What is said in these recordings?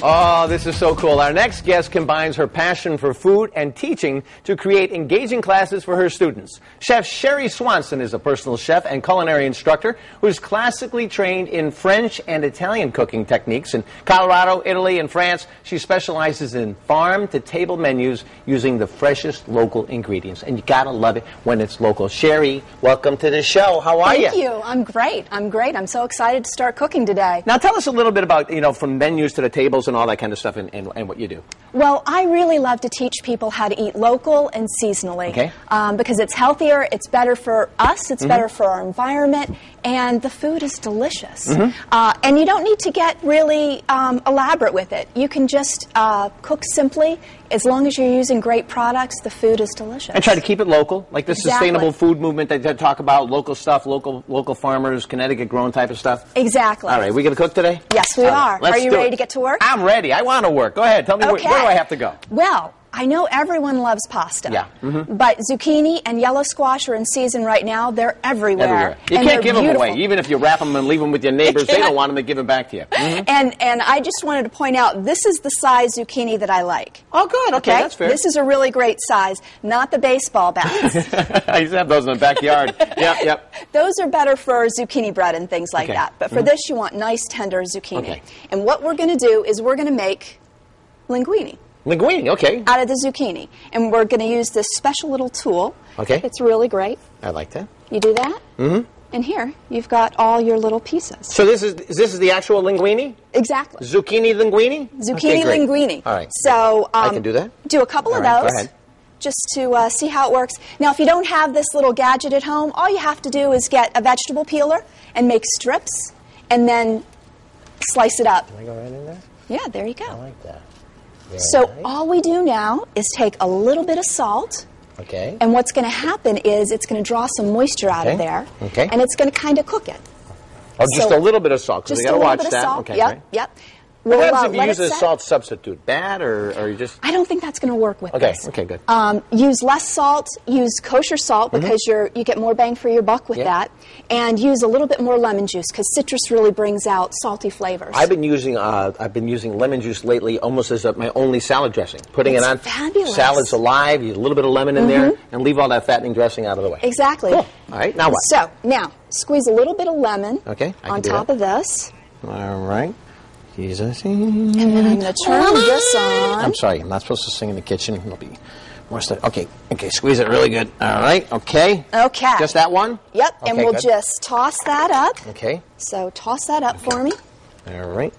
Oh, this is so cool. Our next guest combines her passion for food and teaching to create engaging classes for her students. Chef Sherry Swanson is a personal chef and culinary instructor who's classically trained in French and Italian cooking techniques. In Colorado, Italy, and France, she specializes in farm-to-table menus using the freshest local ingredients. And you gotta love it when it's local. Sherry, welcome to the show. How are you? Thank you. I'm great. I'm so excited to start cooking today. Now tell us a little bit about, from menus to the tables and all that kind of stuff and what you do. Well, I really love to teach people how to eat local and seasonally. Okay. Because it's healthier, it's better for us, it's better for our environment, and the food is delicious. And you don't need to get really elaborate with it. You can just cook simply. As long as you're using great products, the food is delicious. And try to keep it local, like the Exactly. sustainable food movement that they talk about, local stuff, local farmers, Connecticut grown type of stuff. Exactly. All right, we going to cook today? Yes, we are. Are you ready to get to work? I'm ready. I want to work. Go ahead. Tell me Okay. where do I have to go? Well, I know everyone loves pasta. Yeah. But zucchini and yellow squash are in season right now. They're everywhere. You and can't give them beautiful. away. Even if you wrap them and leave them with your neighbors, they don't want them to give them back to you. And I just wanted to point out, this is the size zucchini that I like. Oh, good. Okay, that's fair. This is a really great size, not the baseball bats. I used to have those in the backyard. Yep. Those are better for zucchini bread and things like Okay. that. But for this, you want nice, tender zucchini. Okay. And what we're going to do is we're going to make linguine. Linguine, okay. Out of the zucchini. And we're going to use this special little tool. Okay. It's really great. I like that. You do that? And here, you've got all your little pieces. So this is the actual linguine? Exactly. Zucchini linguine? Zucchini Okay, great. linguine. All right. So I can do that? Do a couple of All right, those. go ahead. Just to see how it works. Now, if you don't have this little gadget at home, all you have to do is get a vegetable peeler and make strips, and then slice it up. Can I go right in there? Yeah, there you go. I like that. Very So nice. all we do now is take a little bit of salt, Okay. and what's going to happen is it's going to draw some moisture out Okay. of there, Okay. and it's going to kind of cook it. Oh, just So- a little bit of salt, because Just we a got to little watch bit of that. salt. Okay, Yep, great. yep. What We'll, happens if you let use it a set. salt substitute? Bad, or you just... I don't think that's going to work with Okay, this. okay, good. Use less salt, use kosher salt because you get more bang for your buck with Yeah. that, and use a little bit more lemon juice because citrus really brings out salty flavors. I've been using lemon juice lately almost as my only salad dressing. Putting It's it on fabulous. salads alive, use a little bit of lemon in there, and leave all that fattening dressing out of the way. Exactly. Cool. All right, now what? So, now, squeeze a little bit of lemon Okay, I can on do top that. of this, All right. Jesus. and then I'm going to turn this on. I'm sorry, I'm not supposed to sing in the kitchen. It'll be more stuff. Okay, squeeze it really good. All right, okay. Okay. Just that one? Yep, and Okay, we'll good. just toss that up. Okay. So, toss that up for me. All right.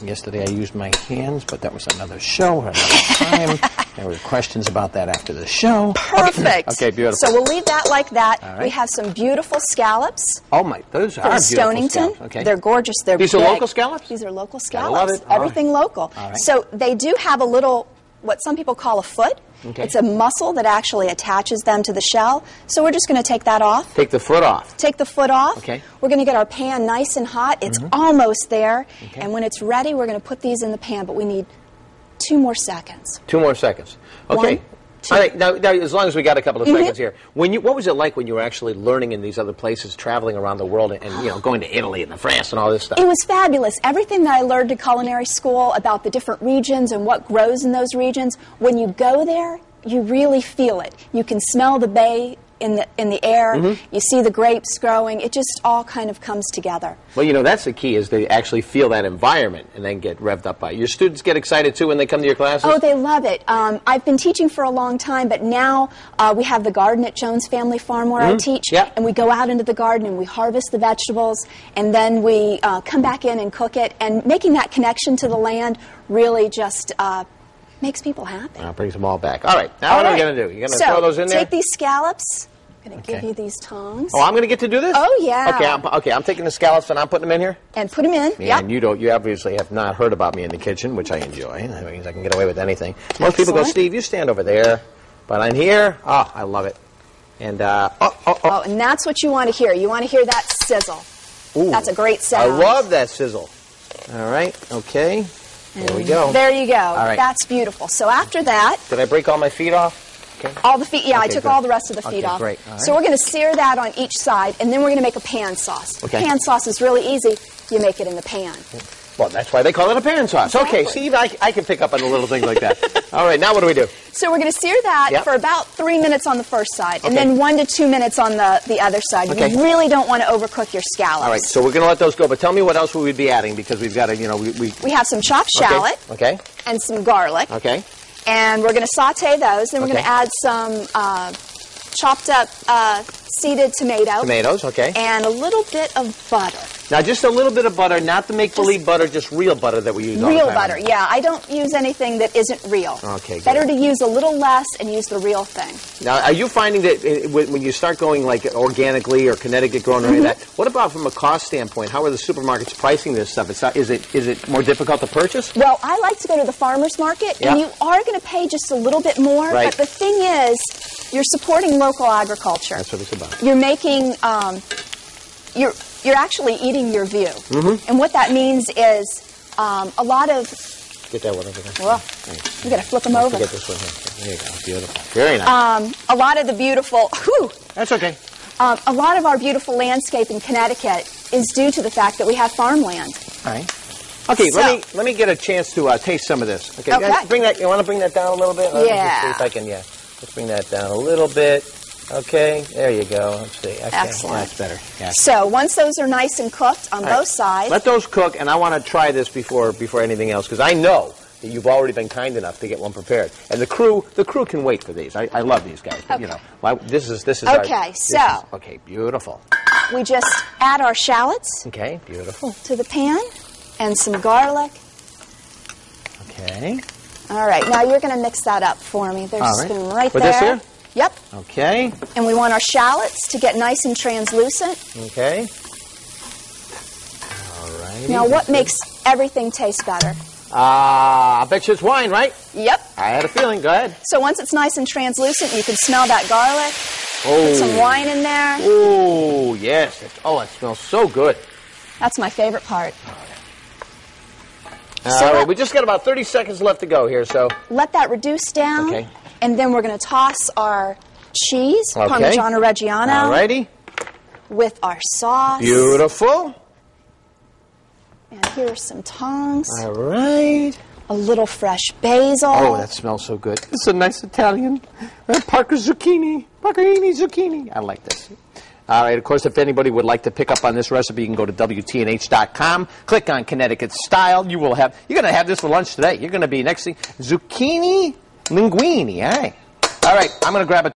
Yesterday I used my hands, but that was another show, another time. There were questions about that after the show. Perfect. Okay, beautiful. So we'll leave that like that. All right. We have some beautiful scallops Oh my, those are from beautiful Stonington. scallops. Okay. They're gorgeous. They're These are big. local scallops? These are local I scallops. love it. All Everything right. local. All right. So they do have a little, what some people call a foot. Okay. It's a muscle that actually attaches them to the shell. So we're just going to take that off. Take the foot off. Take the foot off. Okay. We're going to get our pan nice and hot. It's almost there. Okay. And when it's ready, we're going to put these in the pan, but we need 2 more seconds. 2 more seconds. Okay. 1, 2. All right. Now, as long as we got a couple of seconds here, what was it like when you were actually learning in these other places, traveling around the world, and going to Italy and France and all this stuff? It was fabulous. Everything that I learned in culinary school about the different regions and what grows in those regions, when you go there, you really feel it. You can smell the bay in the air. You see the grapes growing. It just all kind of comes together. Well, that's the key, is they actually feel that environment and then get revved up by it. Your students get excited, too, when they come to your classes? Oh, they love it. I've been teaching for a long time, but now we have the garden at Jones Family Farm where I teach. Yeah. And we go out into the garden and we harvest the vegetables, and then we come back in and cook it. And making that connection to the land really just makes people happy. Brings them all back. All right. Now what are we going to do? You're going to throw those in there? Take these scallops. I'm going to give Okay. you these tongs. Oh, I'm going to get to do this? Oh, yeah. Okay, I'm taking the scallops and I'm putting them in here? And put them in. And you obviously have not heard about me in the kitchen, which I enjoy. That means I can get away with anything. Most people go, Excellent. Steve, you stand over there. But I'm here. Oh, I love it. And, Oh, and that's what you want to hear. You want to hear that sizzle. Ooh, That's a great I sound. love that sizzle. All right, okay. There we go. There you go. All right. That's beautiful. So after that, Did I break all my feet off? Okay. all the feet, I Okay, took good. all the rest of the feet Okay, off. great. All right. So we're going to sear that on each side, and then we're going to make a pan sauce. Okay. Pan sauce is really easy. You make it in the pan. Well, that's why they call it a pan sauce. Exactly. Okay, see, I can pick up on a little thing like that. All right, now what do we do? So we're going to sear that for about 3 minutes on the first side, and Okay. then 1 to 2 minutes on the other side. Okay. You really don't want to overcook your scallops. All right, so we're going to let those go, but tell me what else we would be adding, because we've got to, you know, We have some chopped shallot Okay. and some garlic, Okay. and we're going to saute those. Then we're going to add some chopped up seeded tomato. Tomatoes, okay. And a little bit of butter. Now, just a little bit of butter, not the make-believe butter, just real butter that we use all the Real time. butter, yeah. I don't use anything that isn't real. Okay, good. Better to use a little less and use the real thing. Now, are you finding that when you start going like organically or Connecticut grown or any of that, what about from a cost standpoint? How are the supermarkets pricing this stuff? Is it more difficult to purchase? Well, I like to go to the farmer's market, and you are going to pay just a little bit more. Right. But the thing is, you're supporting local agriculture. That's what it's about. You're making, you're actually eating your view. And what that means is a lot of... Get that one over there. Well, you got to flip them over. Get this one here. There you go. Beautiful. Very nice. A lot of the beautiful... Whew, That's okay. a lot of our beautiful landscape in Connecticut is due to the fact that we have farmland. All right. Okay, So- let me get a chance to taste some of this. Okay, Okay. guys, bring that. You want to bring that down a little bit? Let me Yeah. just see if I can. Yeah. Let's bring that down a little bit. Okay, there you go. Let's see. Okay. Excellent. That's better. Yeah. So once those are nice and cooked on All right. both sides... Let those cook, and I want to try this before anything else, because I know that you've already been kind enough to get one prepared, and the crew can wait for these. I love these guys, but you know, this is Okay, okay, beautiful. we just add our shallots Okay, beautiful. to the pan and some garlic. Okay. All right, now you're going to mix that up for me. There's All a right. spoon right With there. this here? Yep. Okay. And we want our shallots to get nice and translucent. Okay. All right. Now, what makes everything taste better? I bet you it's wine, right? Yep. I had a feeling. Go ahead. So once it's nice and translucent, you can smell that garlic. Oh. Put some wine in there. Oh, yes. Oh, it smells so good. That's my favorite part. All right, we just got about 30 seconds left to go here, so. Let that reduce down. Okay. And then we're going to toss our cheese, Okay. Parmigiano Reggiano, All righty. with our sauce. Beautiful. And here's some tongs. All right. A little fresh basil. Oh, that smells so good. It's a nice Italian. Parker zucchini. Parkerini zucchini. I like this. All right, of course, if anybody would like to pick up on this recipe, you can go to WTNH.com, click on Connecticut Style. You're going to have this for lunch today. You're going to be next thing, zucchini linguine. All right, I'm going to grab a